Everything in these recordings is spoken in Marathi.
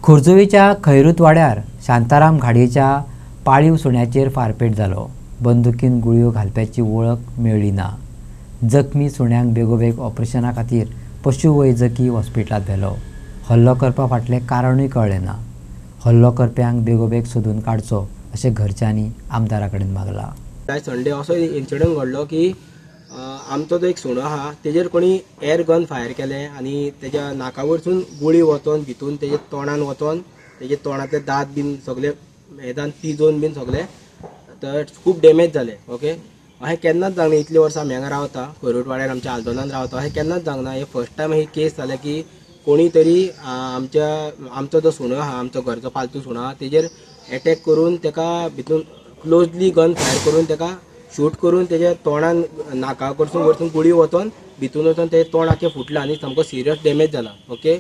खोर्जुवेच्या खैरूत वाड्यार शांताराम घाडयेच्या पाळीव सुण्याचेर फारपेट जालो। बंदुकीन गुळयो घालप्याची वळख मेळ्ळी ना। जखमी सुण्यांक बेगोबेग ऑपरेशना खातीर पशुवैजकी हॉस्पिटलांत व्हेलो। हल्लो करपा फाटलें कारणूय कळ्ळें ना। हल्लो करप्यांक बेगोबेग सोदून काडचो अशें घरच्यांनी आमदारा कडेन मागलां। संडे असो इन्सिडंट घडलो की आमचो जो एक सुणो आहा तेजेर कोणी एअर गन फायर केलें आनी तेज्या नाका वरसून गुळी वचोन भितून तेजे तोंडान वचोन तेजे तोंडातले दांत बीन सगळे हेदान तिजोन बीन सगळे तर खूब डॅमेज जाले। ओके, अशें केन्नाच जावना। इतली वर्सां आमी हांगा रावता, खैरूत वाड्यार आमच्या आल्दोनान रावता, अशें केन्नाच जावना। हे फर्स्ट टायम ही केस जाले की कोणी तरी आमचो जो सुणो आहा, आमचो घरचो पालतू सुणो आहा, तेजेर एटॅक करून तेका भितून क्लोजली गन फायर करून तेका शूट करून तेजे तोंडान नाका कडसून वरसून गुळी वचोन भितून वचोन तेजें तोंड आख्खें फुटलां आनी सामको सिरियस डॅमेज जाला। ओके,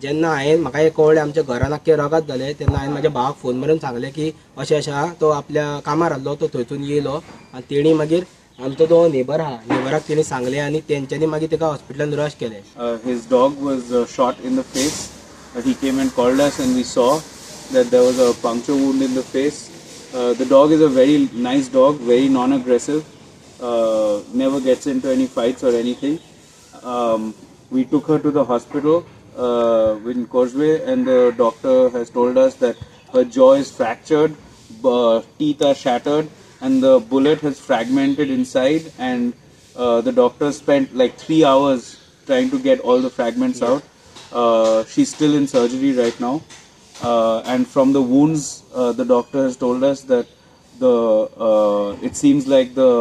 जेन्ना म्हाका हें कळ्ळें, आमच्या घरान आख्खे रगत जालें, तेन्ना हांवें म्हाज्या भावाक फोन मारून सांगलें की अशें अशें आहा। तो आपल्या कामार आहलो, तो थंयसून येयलो आनी तेणी मागीर आमचो जो नेबर आहा, नेबराक तेणी सांगलें आनी तेंच्यांनी मागीर तेका हॉस्पिटलान रश केलें। His dog was shot in the face. He came and called us and we saw that there was a puncture wound in the face. The dog is a very nice dog, very non-aggressive, never gets into any fights or anything. We took her to the hospital in Korsve and the doctor has told us that her jaw is fractured, teeth are shattered and the bullet has fragmented inside, and the doctor spent like 3 hours trying to get all the fragments out. She's still in surgery right now. And from the wounds, the doctor has told us that it seems like the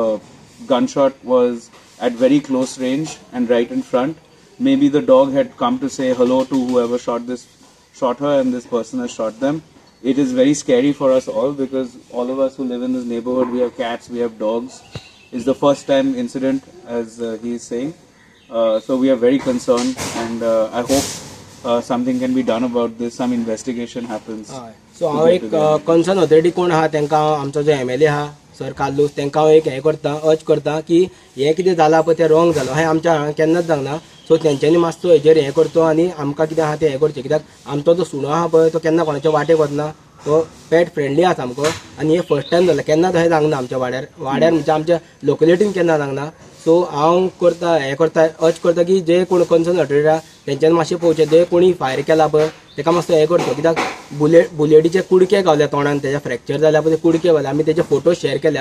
gunshot was at very close range and right in front. Maybe the dog had come to say hello to whoever shot her, and this person has shot them. It is very scary for us all because all of us who live in this neighborhood, we have cats, we have dogs. It's the first time incident, as he is saying. So we are very concerned, and I hope something can be done about this. Some investigation happens. So हांव एक कन्सर्न ऑथॉरिटी कोण आहा तेंकां आमचो जो MLA आहा सर काल्लूस, तेंकां हांव एक हें करता, अर्ज करता की हें कितें जालां पळय तें रॉंग जालां, हें आमच्या हांगा केन्नाच जावना। सो तेंच्यांनी मातसो हेजेर हें करचो आनी आमकां कितें आहा तें हें करचें, कित्याक आमचो जो सुणो आहा पळय तो केन्ना कोणाच्या वाटेक वचना, तो पेट फ्रेंडली आहा सामको। आनी हें फर्स्ट टायम जालें, केन्नाच अशें जावंक ना आमच्या वाड्यार म्हणजे आमच्या लोकलिटीन केन्ना जावंक ना। सो हांव करता हें करता, अर्ज करता की जे कोण कन्सर्न ऑथॉरिटी आहा तेंच्यांनी मातशें पळोवचें, जे कोणी फायर केला पळय तेका मातसो हें करचो, कित्याक बुलेटीचे कुडके गावल्या तोंडान, तेज्या फ्रॅक्चर जाल्या पळय ते कुडके गावल्या। आमी तेजे फोटो शेअर केल्या,